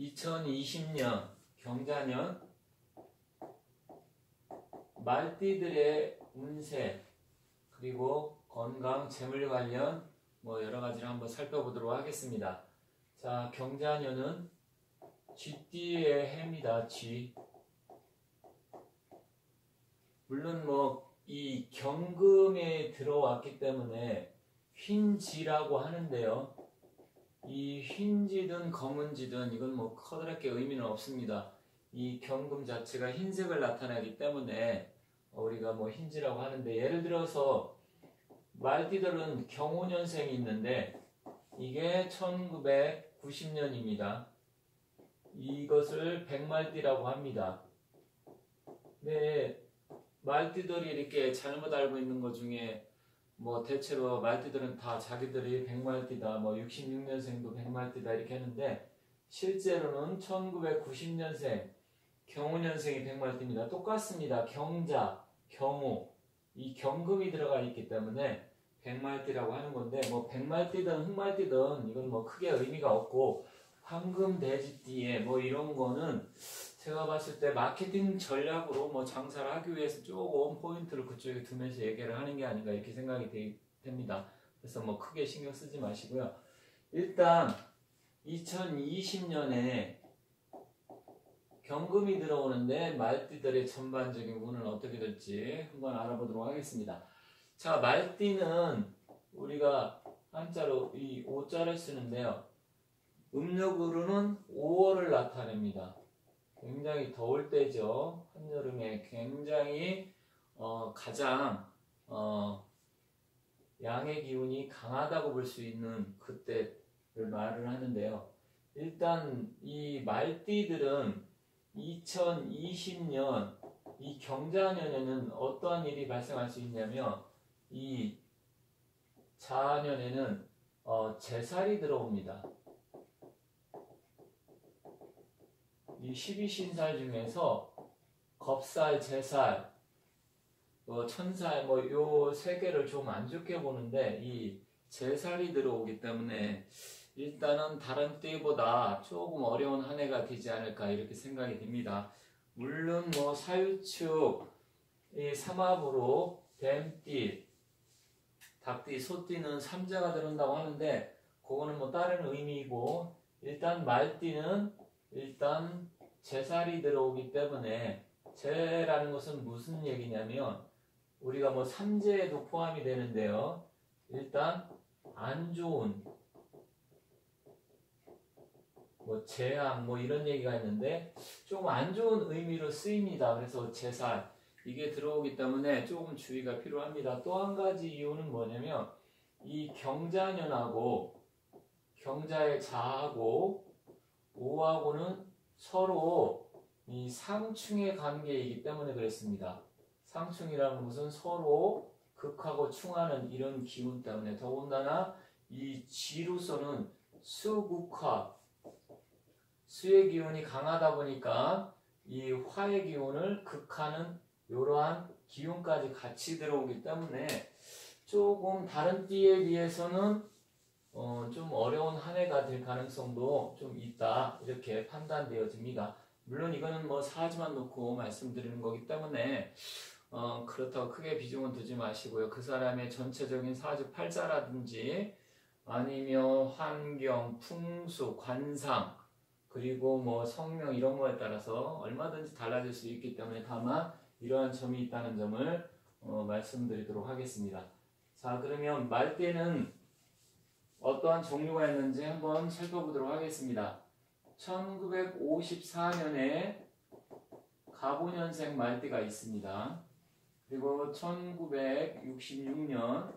2020년 경자년 말띠들의 운세 그리고 건강, 재물 관련 뭐 여러 가지를 한번 살펴보도록 하겠습니다. 자, 경자년은 쥐띠의 해입니다. 쥐. 물론 뭐 이 경금에 들어왔기 때문에 흰쥐라고 하는데요. 이 흰쥐든 검은쥐든 이건 뭐 커다랗게 의미는 없습니다. 이 경금 자체가 흰색을 나타내기 때문에 우리가 뭐 흰쥐라고 하는데, 예를 들어서 말띠들은 경오년생이 있는데 이게 1990년입니다. 이것을 백말띠라고 합니다. 네, 말띠들이 이렇게 잘못 알고 있는 것 중에 뭐 대체로 말띠들은 다 자기들이 백말띠다, 뭐 66년생도 백말띠다 이렇게 하는데, 실제로는 1990년생 경오년생이 백말띠입니다. 똑같습니다. 경자, 경오, 이 경금이 들어가 있기 때문에 백말띠라고 하는 건데, 뭐 백말띠든 흑말띠든 이건 뭐 크게 의미가 없고, 황금 돼지띠에 뭐 이런 거는 제가 봤을 때 마케팅 전략으로 뭐 장사를 하기 위해서 조금 포인트를 그쪽에 두면서 얘기를 하는 게 아닌가 이렇게 생각이 됩니다. 그래서 뭐 크게 신경 쓰지 마시고요. 일단 2020년에 경금이 들어오는데 말띠들의 전반적인 운은 어떻게 될지 한번 알아보도록 하겠습니다. 자, 말띠는 우리가 한자로 이 오자를 쓰는데요. 음력으로는 5월을 나타냅니다. 굉장히 더울 때죠. 한여름에 굉장히 가장 양의 기운이 강하다고 볼 수 있는 그때를 말을 하는데요. 일단 이 말띠들은 2020년 이 경자년에는 어떠한 일이 발생할 수 있냐면, 이 자년에는 제살이 들어옵니다. 이 12신살 중에서 겁살, 제살, 천살 뭐 요 세 개를 좀 안 좋게 보는데, 이 제살이 들어오기 때문에 일단은 다른 때보다 조금 어려운 한 해가 되지 않을까 이렇게 생각이 듭니다. 물론 뭐 사유축, 이 삼합으로 뱀띠, 닭띠, 소띠는 삼재가 들어온다고 하는데 그거는 뭐 다른 의미이고, 일단 말띠는 일단 제살이 들어오기 때문에, 제라는 것은 무슨 얘기냐면 우리가 뭐 삼재에도 포함이 되는데요. 일단 안 좋은 뭐 재앙 뭐 이런 얘기가 있는데 조금 안 좋은 의미로 쓰입니다. 그래서 제살 이게 들어오기 때문에 조금 주의가 필요합니다. 또 한 가지 이유는 뭐냐면, 이 경자년하고 경자의 자하고 오하고는 서로 이 상충의 관계이기 때문에 그랬습니다. 상충이라는 것은 서로 극하고 충하는 이런 기운 때문에, 더군다나 이 쥐로서는 수극화, 수의 기운이 강하다 보니까 이 화의 기운을 극하는 이러한 기운까지 같이 들어오기 때문에 조금 다른 띠에 비해서는 좀 어려운 한 해가 될 가능성도 좀 있다 이렇게 판단되어집니다. 물론 이거는 뭐 사지만 놓고 말씀드리는 거기 때문에 그렇다고 크게 비중은 두지 마시고요. 그 사람의 전체적인 사주 팔자라든지 아니면 환경, 풍수, 관상, 그리고 뭐 성명 이런 거에 따라서 얼마든지 달라질 수 있기 때문에 다만 이러한 점이 있다는 점을 말씀드리도록 하겠습니다. 자, 그러면 말띠는 어떠한 종류가 있는지 한번 살펴보도록 하겠습니다. 1954년에 갑오년생 말띠가 있습니다. 그리고 1966년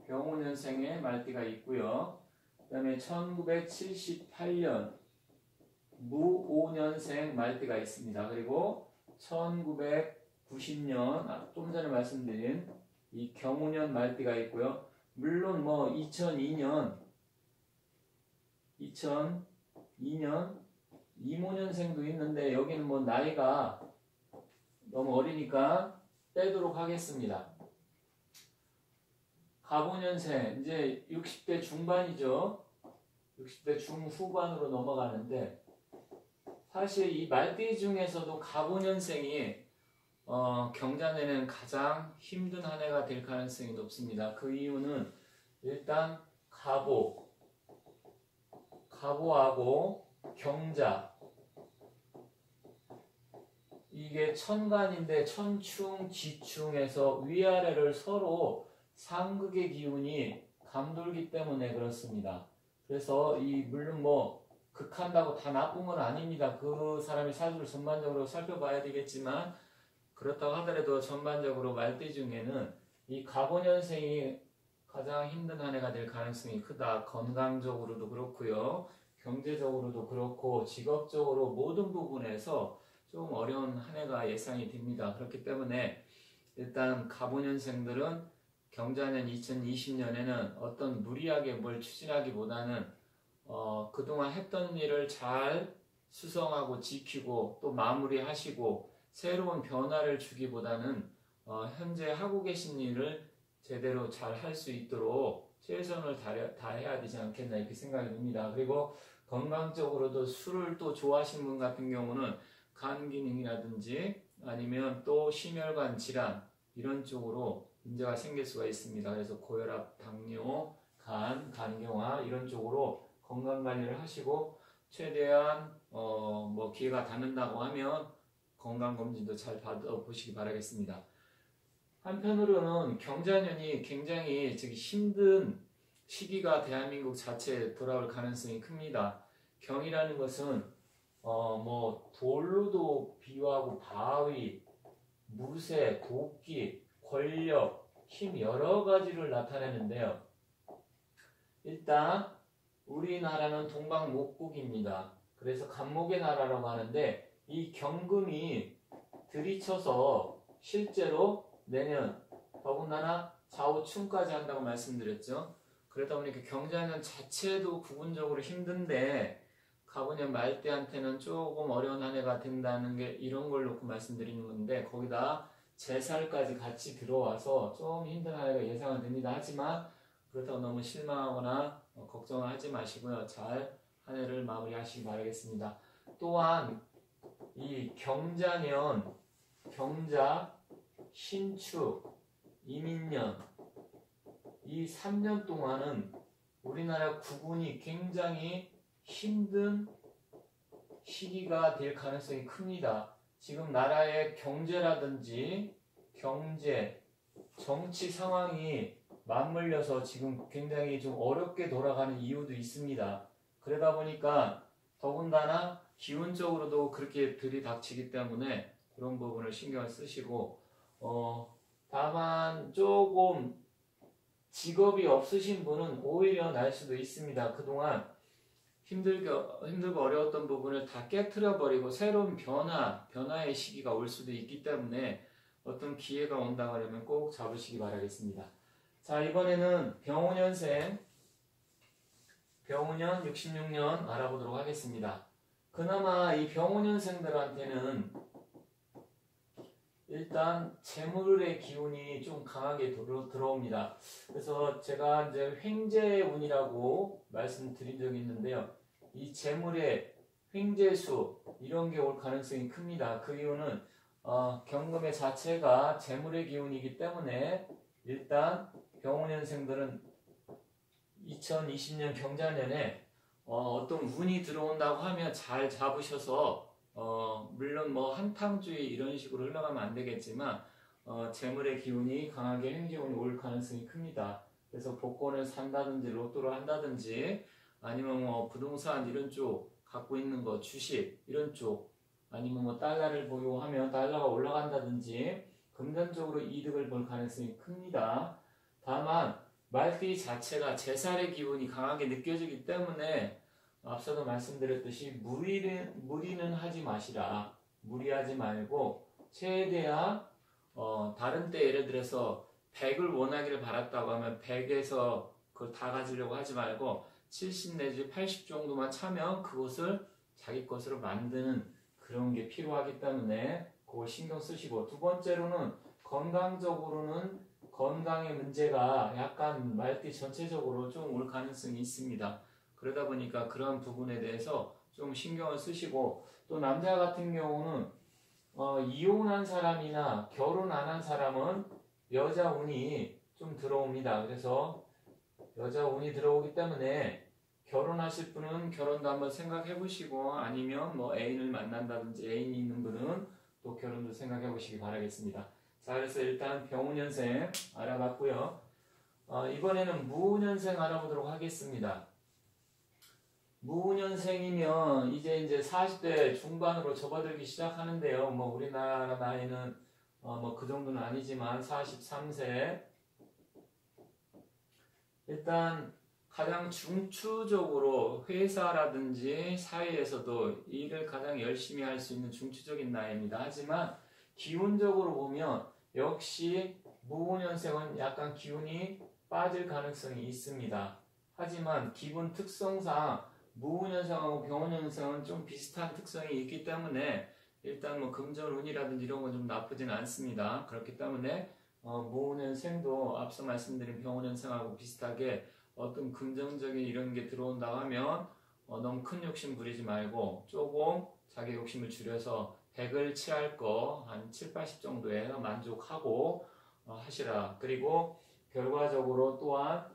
병오년생의 말띠가 있고요. 그 다음에 1978년 무오년생 말띠가 있습니다. 그리고 1990년 좀 전에 말씀드린 이 경오년 말띠가 있고요. 물론 뭐 2002년 이모년생도 있는데 여기는 뭐 나이가 너무 어리니까 빼도록 하겠습니다. 갑오년생 이제 60대 중반이죠. 60대 중후반으로 넘어가는데 사실 이 말띠 중에서도 갑오년생이 경자년에는 가장 힘든 한 해가 될 가능성이 높습니다. 그 이유는 일단 갑오하고 경자 이게 천간인데 천충, 지충에서 위아래를 서로 상극의 기운이 감돌기 때문에 그렇습니다. 그래서 물론 뭐 극한다고 다 나쁜 건 아닙니다. 그 사람의 사주를 전반적으로 살펴봐야 되겠지만 그렇다고 하더라도 전반적으로 말띠 중에는 이 갑오년생이 가장 힘든 한 해가 될 가능성이 크다. 건강적으로도 그렇고요. 경제적으로도 그렇고 직업적으로 모든 부분에서 좀 어려운 한 해가 예상이 됩니다. 그렇기 때문에 일단 갑오년생들은 경자년 2020년에는 어떤 무리하게 뭘 추진하기보다는 그동안 했던 일을 잘 수성하고 지키고 또 마무리하시고 새로운 변화를 주기보다는 현재 하고 계신 일을 제대로 잘 할 수 있도록 최선을 다해야 되지 않겠나 이렇게 생각이 듭니다. 그리고 건강적으로도 술을 또 좋아하시는 분 같은 경우는 간 기능이라든지 아니면 또 심혈관 질환 이런 쪽으로 문제가 생길 수가 있습니다. 그래서 고혈압, 당뇨, 간경화 이런 쪽으로 건강 관리를 하시고 최대한 뭐 기회가 닿는다고 하면 건강검진도 잘 받아보시기 바라겠습니다. 한편으로는 경자년이 굉장히 힘든 시기가 대한민국 자체에 돌아올 가능성이 큽니다. 경이라는 것은 뭐 돌로도 비유하고 바위, 무쇠, 도끼, 권력, 힘 여러 가지를 나타내는데요. 일단 우리나라는 동방목국입니다. 그래서 간목의 나라라고 하는데 이 경금이 들이쳐서 실제로 내년 더군다나 좌우충까지 한다고 말씀드렸죠. 그러다 보니까 경자년 자체도 부분적으로 힘든데 갑오년 말띠한테는 조금 어려운 한 해가 된다는 게 이런 걸 놓고 말씀드리는 건데 거기다 제살까지 같이 들어와서 좀 힘든 한 해가 예상은 됩니다. 하지만 그렇다고 너무 실망하거나 걱정을 하지 마시고요. 잘 한 해를 마무리하시기 바라겠습니다. 또한 이 경자년, 경자, 신축, 이민년 이 3년 동안은 우리나라 국운이 굉장히 힘든 시기가 될 가능성이 큽니다. 지금 나라의 경제라든지 경제, 정치 상황이 맞물려서 지금 굉장히 좀 어렵게 돌아가는 이유도 있습니다. 그러다 보니까 더군다나 기운적으로도 그렇게 들이닥치기 때문에 그런 부분을 신경을 쓰시고 다만 조금 직업이 없으신 분은 오히려 날 수도 있습니다. 그동안 힘들고 어려웠던 부분을 다 깨트려 버리고 새로운 변화의 시기가 올 수도 있기 때문에 어떤 기회가 온다 그러면 꼭 잡으시기 바라겠습니다. 자, 이번에는 병오년 66년 알아보도록 하겠습니다. 그나마 이 병오년생들한테는 일단 재물의 기운이 좀 강하게 들어옵니다. 그래서 제가 이제 횡재운이라고 말씀드린 적이 있는데요. 이 재물의 횡재수 이런 게 올 가능성이 큽니다. 그 이유는 경금의 자체가 재물의 기운이기 때문에 일단 병오년생들은 2020년 경자년에 어떤 운이 들어온다고 하면 잘 잡으셔서 물론 뭐 한탕주의 이런 식으로 흘러가면 안 되겠지만 재물의 기운이 강하게 횡재운이 올 가능성이 큽니다. 그래서 복권을 산다든지 로또를 한다든지 아니면 뭐 부동산 이런 쪽 갖고 있는 거 주식 이런 쪽 아니면 뭐 달러를 보유하면 달러가 올라간다든지 금전적으로 이득을 볼 가능성이 큽니다. 다만 말띠 자체가 제살의 기운이 강하게 느껴지기 때문에 앞서도 말씀드렸듯이 무리는 하지 마시라. 무리하지 말고 최대한 다른 때 예를 들어서 100을 원하기를 바랐다고 하면 100에서 그걸 다 가지려고 하지 말고 70 내지 80 정도만 차면 그것을 자기 것으로 만드는 그런 게 필요하기 때문에 그걸 신경 쓰시고 두 번째로는 건강적으로는 건강의 문제가 약간 말띠 전체적으로 좀 올 가능성이 있습니다. 그러다 보니까 그런 부분에 대해서 좀 신경을 쓰시고, 또 남자 같은 경우는 이혼한 사람이나 결혼 안 한 사람은 여자 운이 좀 들어옵니다. 그래서 여자 운이 들어오기 때문에 결혼하실 분은 결혼도 한번 생각해 보시고, 아니면 뭐 애인을 만난다든지 애인이 있는 분은 또 결혼도 생각해 보시기 바라겠습니다. 자, 그래서 일단 병운년생 알아봤고요. 이번에는 무운년생 알아보도록 하겠습니다. 무운년생이면 이제 40대 중반으로 접어들기 시작하는데요. 뭐 우리나라 나이는 뭐 그 정도는 아니지만 43세. 일단 가장 중추적으로 회사라든지 사회에서도 일을 가장 열심히 할 수 있는 중추적인 나이입니다. 하지만 기운적으로 보면 역시 무운년생은 약간 기운이 빠질 가능성이 있습니다. 하지만 기분 특성상 무운년생하고 병운년생은 좀 비슷한 특성이 있기 때문에 일단 뭐 금전운이라든지 이런 건 좀 나쁘진 않습니다. 그렇기 때문에 무운년생도 앞서 말씀드린 병운년생하고 비슷하게 어떤 긍정적인 이런 게 들어온다고 하면 너무 큰 욕심 부리지 말고 조금 자기 욕심을 줄여서 100을 칠할 거 한 7, 80 정도에 만족하고 하시라. 그리고 결과적으로 또한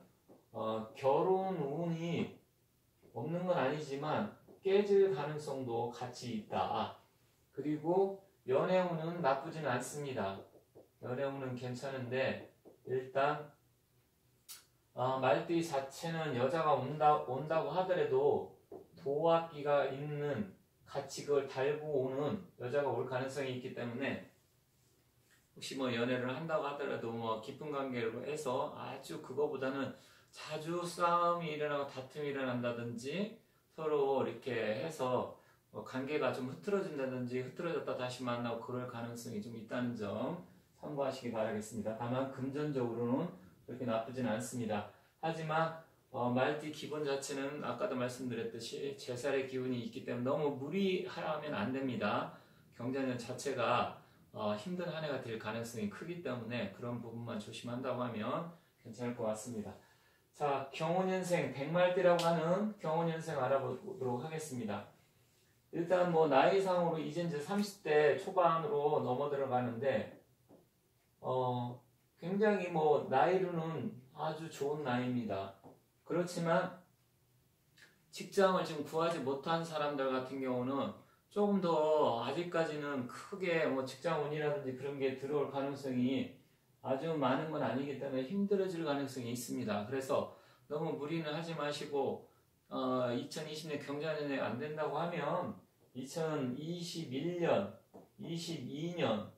결혼 운이 없는 건 아니지만 깨질 가능성도 같이 있다. 그리고 연애운은 나쁘진 않습니다. 연애운은 괜찮은데 일단 말띠 자체는 여자가 온다고 하더라도 도화기가 있는 같이 그걸 달고 오는 여자가 올 가능성이 있기 때문에 혹시 뭐 연애를 한다고 하더라도 뭐 깊은 관계로 해서 아주 그거보다는 자주 싸움이 일어나고 다툼이 일어난다든지 서로 이렇게 해서 관계가 좀 흐트러진다든지 흐트러졌다 다시 만나고 그럴 가능성이 좀 있다는 점 참고하시기 바라겠습니다. 다만 금전적으로는 그렇게 나쁘진 않습니다. 하지만 말띠 기본 자체는 아까도 말씀드렸듯이 제살의 기운이 있기 때문에 너무 무리하면 안 됩니다. 경자년 자체가 힘든 한 해가 될 가능성이 크기 때문에 그런 부분만 조심한다고 하면 괜찮을 것 같습니다. 자, 경운년생, 백말띠라고 하는 경운년생 알아보도록 하겠습니다. 일단 뭐 나이상으로 이제 30대 초반으로 넘어 들어가는데 굉장히 뭐 나이로는 아주 좋은 나이입니다. 그렇지만 직장을 지금 구하지 못한 사람들 같은 경우는 조금 더 아직까지는 크게 뭐 직장운이라든지 그런 게 들어올 가능성이 아주 많은 건 아니기 때문에 힘들어질 가능성이 있습니다. 그래서 너무 무리는 하지 마시고 2020년 경자년에 안 된다고 하면 2021년, 22년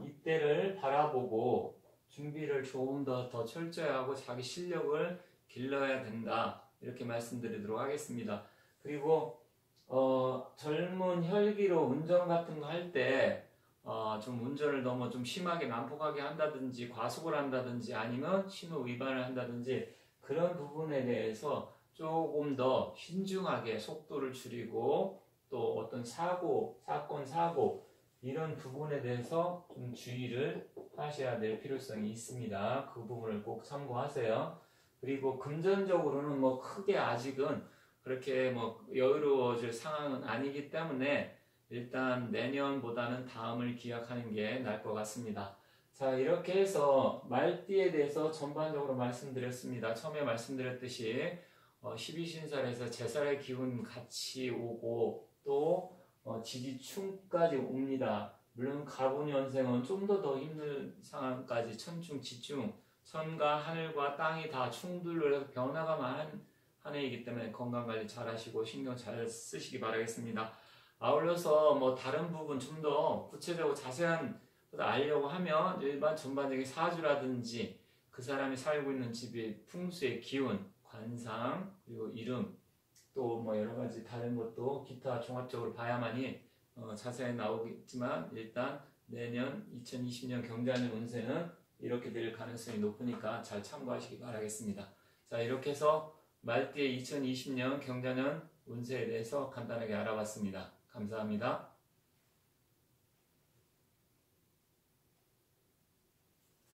이때를 바라보고 준비를 조금 더 철저히 하고 자기 실력을 길러야 된다. 이렇게 말씀드리도록 하겠습니다. 그리고 젊은 혈기로 운전 같은 거 할 때 좀 운전을 너무 좀 심하게 난폭하게 한다든지 과속을 한다든지 아니면 신호 위반을 한다든지 그런 부분에 대해서 조금 더 신중하게 속도를 줄이고 또 어떤 사건, 사고 이런 부분에 대해서 좀 주의를 하셔야 될 필요성이 있습니다. 그 부분을 꼭 참고하세요. 그리고 금전적으로는 뭐 크게 아직은 그렇게 뭐 여유로워질 상황은 아니기 때문에 일단 내년보다는 다음을 기약하는 게 나을 것 같습니다. 자, 이렇게 해서 말띠에 대해서 전반적으로 말씀드렸습니다. 처음에 말씀드렸듯이 12신살에서 제살의 기운 같이 오고 또 지지충까지 옵니다. 물론 갑운년생은 좀 더 힘든 상황까지 천충, 지충, 천과 하늘과 땅이 다 충돌을 해서 변화가 많은 한 해이기 때문에 건강관리 잘 하시고 신경 잘 쓰시기 바라겠습니다. 아울러서 뭐 다른 부분 좀 더 구체적으로 자세한 것을 알려고 하면 일반 전반적인 사주라든지 그 사람이 살고 있는 집의 풍수의 기운, 관상, 그리고 이름 또 뭐 여러 가지 다른 것도 기타 종합적으로 봐야만이 자세히 나오겠지만 일단 내년 2020년 경자년 운세는 이렇게 될 가능성이 높으니까 잘 참고하시기 바라겠습니다. 자, 이렇게 해서 말띠의 2020년 경자년 운세에 대해서 간단하게 알아봤습니다. 감사합니다.